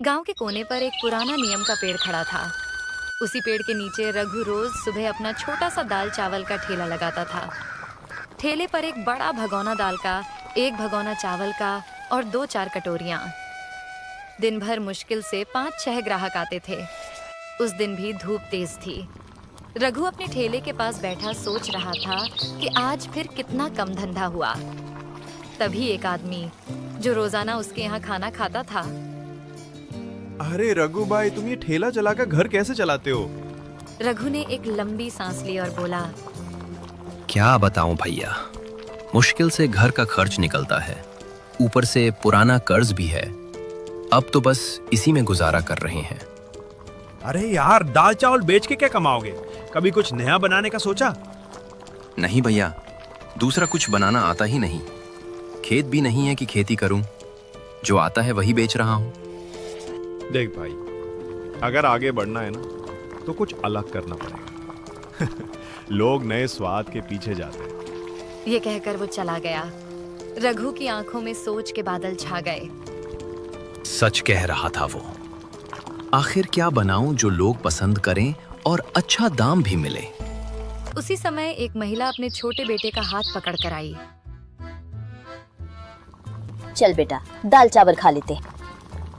गांव के कोने पर एक पुराना नीम का पेड़ खड़ा था। उसी पेड़ के नीचे रघु रोज सुबह अपना छोटा सा दाल चावल का ठेला लगाता था। ठेले पर एक बड़ा भगोना दाल का, एक भगोना चावल का और 2-4 कटोरियां। दिन भर मुश्किल से 5-6 ग्राहक आते थे। उस दिन भी धूप तेज थी। रघु अपने ठेले के पास बैठा सोच रहा था कि आज फिर कितना कम धंधा हुआ। तभी एक आदमी जो रोजाना उसके यहाँ खाना खाता था। अरे रघु भाई, तुम ये ठेला चलाकर घर कैसे चलाते हो? रघु ने एक लंबी सांस ली और बोला, क्या बताऊं भैया, मुश्किल से घर का खर्च निकलता है, ऊपर से पुराना कर्ज भी है। अब तो बस इसी में गुजारा कर रहे हैं। अरे यार, दाल चावल बेच के क्या कमाओगे? कभी कुछ नया बनाने का सोचा? नहीं भैया, दूसरा कुछ बनाना आता ही नहीं। खेत भी नहीं है कि खेती करूं, जो आता है वही बेच रहा हूं। देख भाई, अगर आगे बढ़ना है ना तो कुछ अलग करना पड़ेगा। लोग नए स्वाद के पीछे जाते हैं। ये कहकर वो चला गया। रघु की आंखों में सोच के बादल छा गए। सच कह रहा था वो। आखिर क्या बनाऊं जो लोग पसंद करें और अच्छा दाम भी मिले। उसी समय एक महिला अपने छोटे बेटे का हाथ पकड़ कर आई। चल बेटा, दाल चावल खा लेते।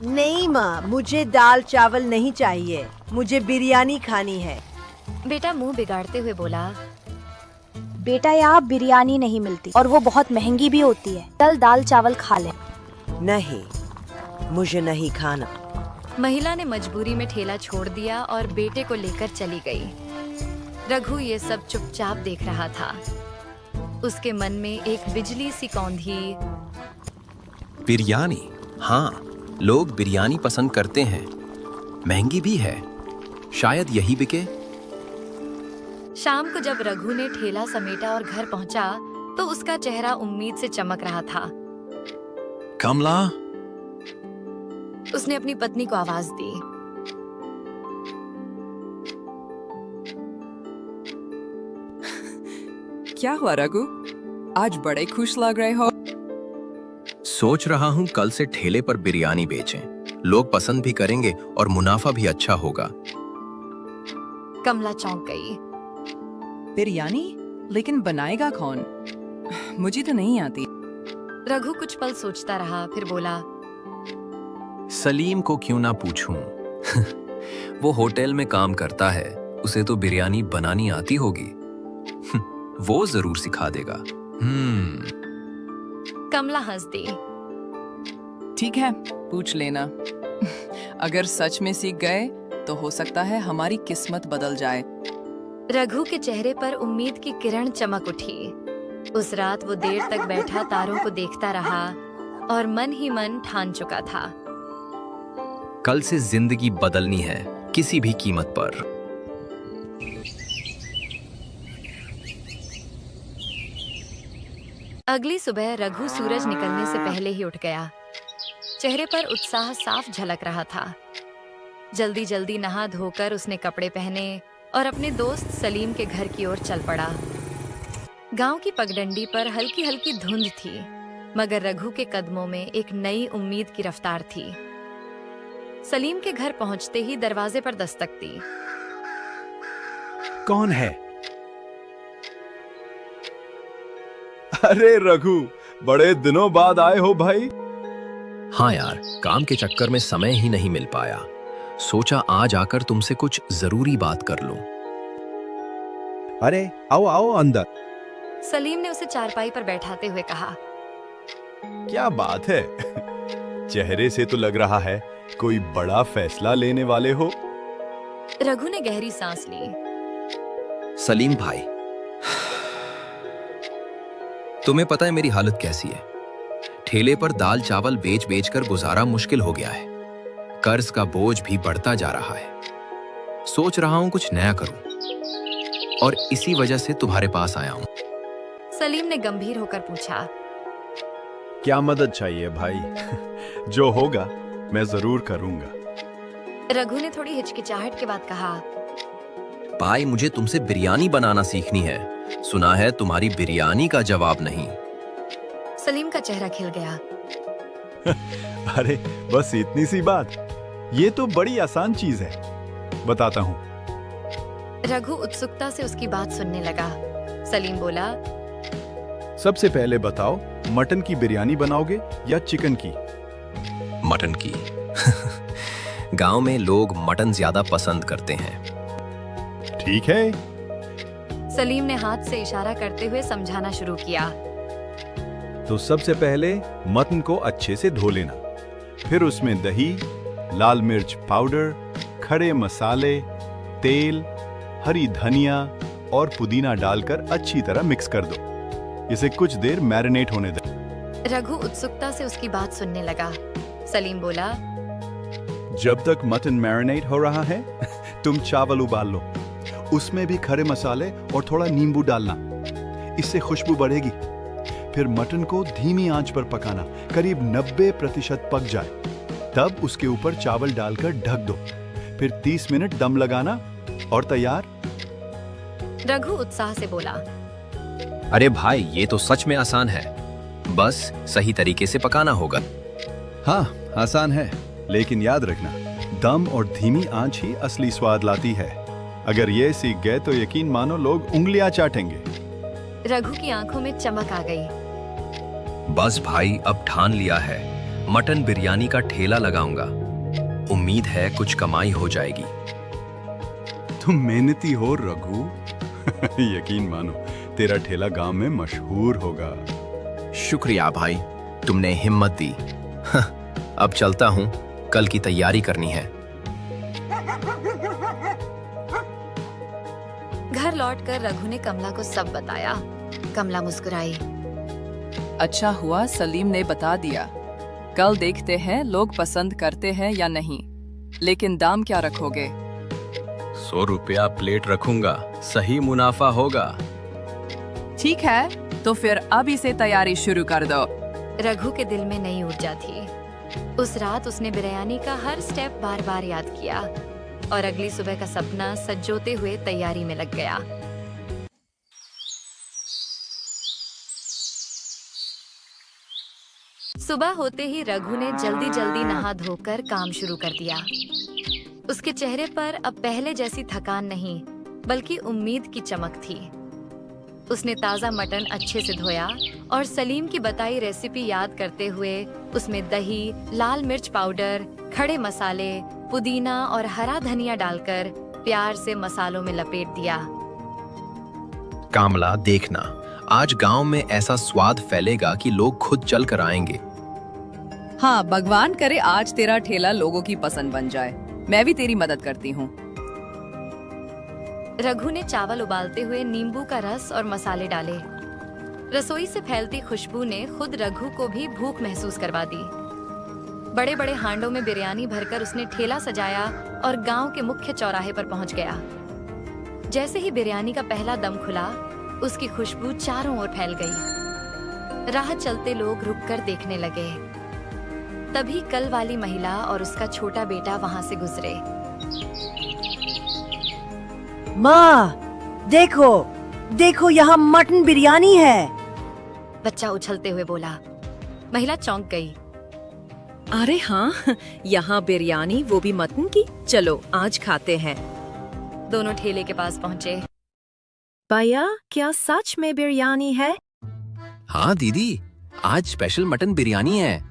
नहीं माँ, मुझे दाल चावल नहीं चाहिए, मुझे बिरयानी खानी है। बेटा मुंह बिगाड़ते हुए बोला, बेटा यहाँ बिरयानी नहीं मिलती और वो बहुत महंगी भी होती है। चल दाल चावल खा ले। नहीं, मुझे नहीं खाना। महिला ने मजबूरी में ठेला छोड़ दिया और बेटे को लेकर चली गई। रघु ये सब चुपचाप देख रहा था। उसके मन में एक बिजली सी कौंधी। बिरयानी, हाँ, लोग बिरयानी पसंद करते हैं, महंगी भी है, शायद यही बिके। शाम को जब रघु ने ठेला समेटा और घर पहुंचा तो उसका चेहरा उम्मीद से चमक रहा था। कमला, उसने अपनी पत्नी को आवाज दी। क्या हुआ रघु, आज बड़े खुश लग रहे हो? सोच रहा हूँ कल से ठेले पर बिरयानी बेचें, लोग पसंद भी करेंगे और मुनाफा भी अच्छा होगा। कमला चौंक गई। बिरयानी? लेकिन बनाएगा कौन? मुझे तो नहीं आती। रघु कुछ पल सोचता रहा, फिर बोला, सलीम को क्यों ना पूछूं? वो होटल में काम करता है, उसे तो बिरयानी बनानी आती होगी। वो जरूर सिखा देगा। कमला हंस दी। ठीक है, पूछ लेना। अगर सच में सीख गए तो हो सकता है हमारी किस्मत बदल जाए। रघु के चेहरे पर उम्मीद की किरण चमक उठी। उस रात वो देर तक बैठा तारों को देखता रहा और मन ही मन ठान चुका था, कल से जिंदगी बदलनी है, किसी भी कीमत पर। अगली सुबह रघु सूरज निकलने से पहले ही उठ गया। चेहरे पर उत्साह साफ झलक रहा था। जल्दी जल्दी नहा धोकर उसने कपड़े पहने और अपने दोस्त सलीम के घर की ओर चल पड़ा। गांव की पगडंडी पर हल्की हल्की धुंध थी, मगर रघु के कदमों में एक नई उम्मीद की रफ्तार थी। सलीम के घर पहुंचते ही दरवाजे पर दस्तक दी। कौन है? अरे रघु, बड़े दिनों बाद आए हो भाई। हाँ यार, काम के चक्कर में समय ही नहीं मिल पाया। सोचा आज आकर तुमसे कुछ जरूरी बात कर लूं। अरे आओ आओ अंदर। सलीम ने उसे चारपाई पर बैठाते हुए कहा, क्या बात है? चेहरे से तो लग रहा है कोई बड़ा फैसला लेने वाले हो। रघु ने गहरी सांस ली। सलीम भाई, तुम्हें पता है मेरी हालत कैसी है? ठेले पर दाल चावल बेच बेच कर गुजारा मुश्किल हो गया है। कर्ज का बोझ भी बढ़ता जा रहा है। सोच रहा हूं कुछ नया करूं और इसी वजह से तुम्हारे पास आया हूं। सलीम ने गंभीर होकर पूछा, क्या मदद चाहिए भाई? जो होगा मैं जरूर करूंगा। रघु ने थोड़ी हिचकिचाहट के बाद कहा, भाई मुझे तुमसे बिरयानी बनाना सीखनी है। सुना है तुम्हारी बिरयानी का जवाब नहीं। सलीम का चेहरा खिल गया। अरे बस इतनी सी बात। ये तो बड़ी आसान चीज है, बताता हूँ। रघु उत्सुकता से उसकी बात सुनने लगा। सलीम बोला, सबसे पहले बताओ, मटन की बिरयानी बनाओगे या चिकन की? मटन की। गांव में लोग मटन ज्यादा पसंद करते हैं। ठीक है। सलीम ने हाथ से इशारा करते हुए समझाना शुरू किया। तो सबसे पहले मटन को अच्छे से धो लेना, फिर उसमें दही, लाल मिर्च पाउडर, खड़े मसाले, तेल, हरी धनिया और पुदीना डालकर अच्छी तरह मिक्स कर दो। इसे कुछ देर मैरिनेट होने दो। रघु उत्सुकता से उसकी बात सुनने लगा। सलीम बोला, जब तक मटन मैरिनेट हो रहा है, तुम चावल उबाल लो। उसमें भी खड़े मसाले और थोड़ा नींबू डालना, इससे खुशबू बढ़ेगी। फिर मटन को धीमी आंच पर पकाना, करीब 90% पक जाए, तब उसके ऊपर चावल डालकर ढक दो। फिर 30 मिनट दम लगाना और तैयार। रघु उत्साह से बोला, अरे भाई, ये तो सच में आसान है, बस सही तरीके से पकाना होगा। हाँ, आसान है, लेकिन याद रखना, दम और धीमी आंच ही असली स्वाद लाती है। अगर ये सीख गए तो यकीन मानो लोग उंगलियां चाटेंगे। रघु की आंखों में चमक आ गई। बस भाई, अब ठान लिया है, मटन बिरयानी का ठेला लगाऊंगा। उम्मीद है कुछ कमाई हो जाएगी। तुम मेहनती हो रघु। यकीन मानो, तेरा ठेला गांव में मशहूर होगा। शुक्रिया भाई, तुमने हिम्मत दी। अब चलता हूँ, कल की तैयारी करनी है। घर लौटकर रघु ने कमला को सब बताया। कमला मुस्कुराई। अच्छा हुआ सलीम ने बता दिया। कल देखते हैं लोग पसंद करते हैं या नहीं। लेकिन दाम क्या रखोगे? 100 रुपया प्लेट रखूंगा, सही मुनाफा होगा। ठीक है, तो फिर अब इसे तैयारी शुरू कर दो। रघु के दिल में नई ऊर्जा थी। उस रात उसने बिरयानी का हर स्टेप बार बार याद किया और अगली सुबह का सपना सजोते हुए तैयारी में लग गया। सुबह होते ही रघु ने जल्दी जल्दी नहा धोकर काम शुरू कर दिया। उसके चेहरे पर अब पहले जैसी थकान नहीं, बल्कि उम्मीद की चमक थी। उसने ताज़ा मटन अच्छे से धोया और सलीम की बताई रेसिपी याद करते हुए उसमें दही, लाल मिर्च पाउडर, खड़े मसाले, पुदीना और हरा धनिया डालकर प्यार से मसालों में लपेट दिया। कामला, देखना, आज गांव में ऐसा स्वाद फैलेगा कि लोग खुद चल कर आएंगे। हाँ, भगवान करे आज तेरा ठेला लोगों की पसंद बन जाए। मैं भी तेरी मदद करती हूँ। रघु ने चावल उबालते हुए नींबू का रस और मसाले डाले। रसोई से फैलती खुशबू ने खुद रघु को भी भूख महसूस करवा दी। बड़े बड़े हांडों में बिरयानी भरकर उसने ठेला सजाया और गांव के मुख्य चौराहे पर पहुंच गया। जैसे ही बिरयानी का पहला दम खुला, उसकी खुशबू चारों ओर फैल गई। राह चलते लोग रुककर देखने लगे। तभी कल वाली महिला और उसका छोटा बेटा वहां से गुजरे। माँ, देखो देखो, यहाँ मटन बिरयानी है। बच्चा उछलते हुए बोला। महिला चौंक गई। अरे हाँ, यहाँ बिरयानी, वो भी मटन की। चलो आज खाते हैं। दोनों ठेले के पास पहुंचे। भैया, क्या सच में बिरयानी है? हाँ दीदी, आज स्पेशल मटन बिरयानी है।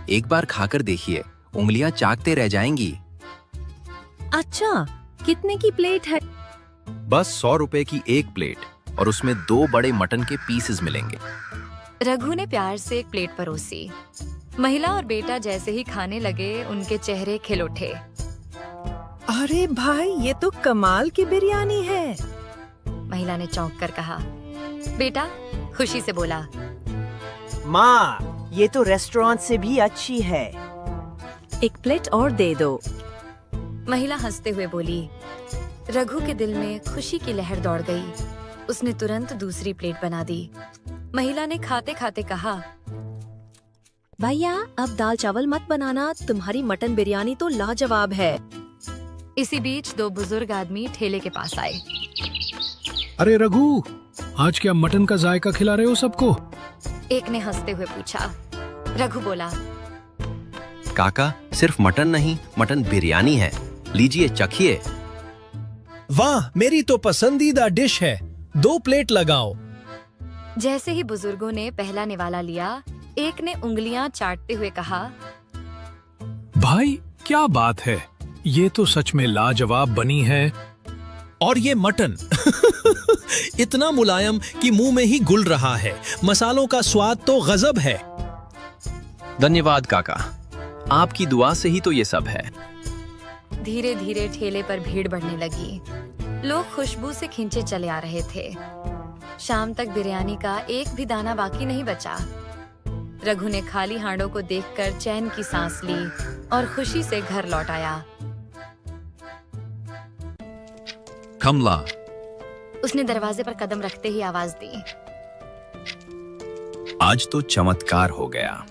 एक बार खाकर देखिए, उंगलियां चाटते रह जाएंगी। अच्छा, कितने की प्लेट है? बस 100 रुपए की एक प्लेट, और उसमें 2 बड़े मटन के पीसेस मिलेंगे। रघु ने प्यार से एक प्लेट परोसी। महिला और बेटा जैसे ही खाने लगे, उनके चेहरे खिल उठे। अरे भाई, ये तो कमाल की बिरयानी है। महिला ने चौंक कर कहा। बेटा खुशी से बोला, माँ, ये तो रेस्टोरेंट से भी अच्छी है। एक प्लेट और दे दो। महिला हंसते हुए बोली। रघु के दिल में खुशी की लहर दौड़ गई। उसने तुरंत दूसरी प्लेट बना दी। महिला ने खाते खाते कहा, भैया, अब दाल चावल मत बनाना, तुम्हारी मटन बिरयानी तो लाजवाब है। इसी बीच 2 बुजुर्ग आदमी ठेले के पास आए। अरे रघु, आज क्या मटन का जायका खिला रहे हो सबको? एक ने हंसते हुए पूछा। रघु बोला, काका, सिर्फ मटन नहीं, मटन बिरयानी है। लीजिए, चखिए। वाह, मेरी तो पसंदीदा डिश है। 2 प्लेट लगाओ। जैसे ही बुजुर्गों ने पहला निवाला लिया, एक ने उंगलियां चाटते हुए कहा, भाई क्या बात है, ये तो सच में लाजवाब बनी है। और ये मटन इतना मुलायम कि मुंह में ही घुल रहा है। मसालों का स्वाद तो गजब है। धन्यवाद काका, आपकी दुआ से ही तो ये सब है। धीरे धीरे ठेले पर भीड़ बढ़ने लगी। लोग खुशबू से खींचे चले आ रहे थे। शाम तक बिरयानी का एक भी दाना बाकी नहीं बचा। रघु ने खाली हांडों को देखकर चैन की सांस ली और खुशी से घर लौट आया। कमला, उसने दरवाजे पर कदम रखते ही आवाज दी, आज तो चमत्कार हो गया।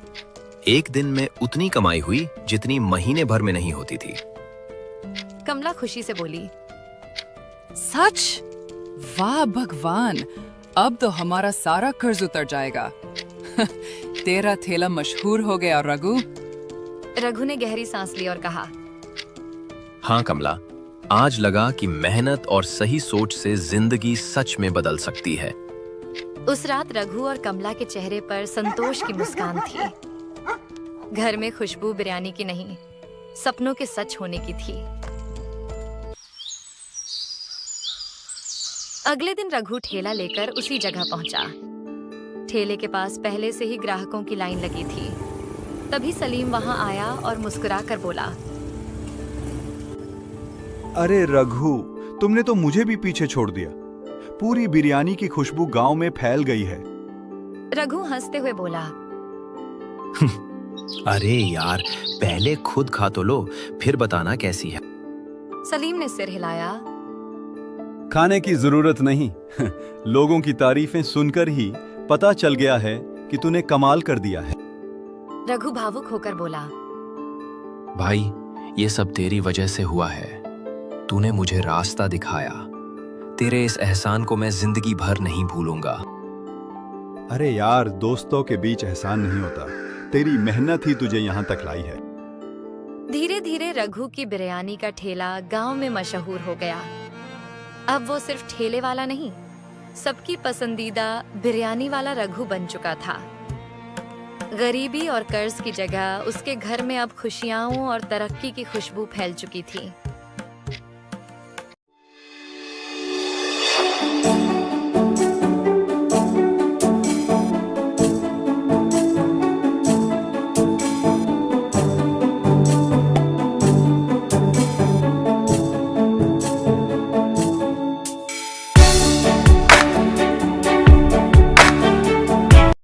एक दिन में उतनी कमाई हुई जितनी महीने भर में नहीं होती थी। कमला खुशी से बोली, सच? वाह भगवान, अब तो हमारा सारा कर्ज उतर जाएगा। तेरा ठेला मशहूर हो गया रघु। रघु ने गहरी सांस ली और कहा, हाँ कमला, आज लगा कि मेहनत और सही सोच से जिंदगी सच में बदल सकती है। उस रात रघु और कमला के चेहरे पर संतोष की मुस्कान थी। घर में खुशबू बिरयानी की नहीं, सपनों के सच होने की थी। अगले दिन रघु ठेला लेकर उसी जगह पहुंचा। ठेले के पास पहले से ही ग्राहकों की लाइन लगी थी। तभी सलीम वहां आया और मुस्कुराकर बोला, अरे रघु, तुमने तो मुझे भी पीछे छोड़ दिया। पूरी बिरयानी की खुशबू गांव में फैल गई है। रघु हंसते हुए बोला, अरे यार, पहले खुद खा तो लो, फिर बताना कैसी है। सलीम ने सिर हिलाया। खाने की जरूरत नहीं। लोगों की तारीफें सुनकर ही पता चल गया है कि तूने कमाल कर दिया है। रघु भावुक होकर बोला, भाई, ये सब तेरी वजह से हुआ है। तूने मुझे रास्ता दिखाया। तेरे इस एहसान को मैं जिंदगी भर नहीं भूलूंगा। अरे यार, दोस्तों के बीच एहसान नहीं होता। तेरी मेहनत ही तुझे यहाँ तक लाई है। धीरे धीरे रघु की बिरयानी का ठेला गांव में मशहूर हो गया। अब वो सिर्फ ठेले वाला नहीं, सबकी पसंदीदा बिरयानी वाला रघु बन चुका था। गरीबी और कर्ज की जगह उसके घर में अब खुशियां और तरक्की की खुशबू फैल चुकी थी।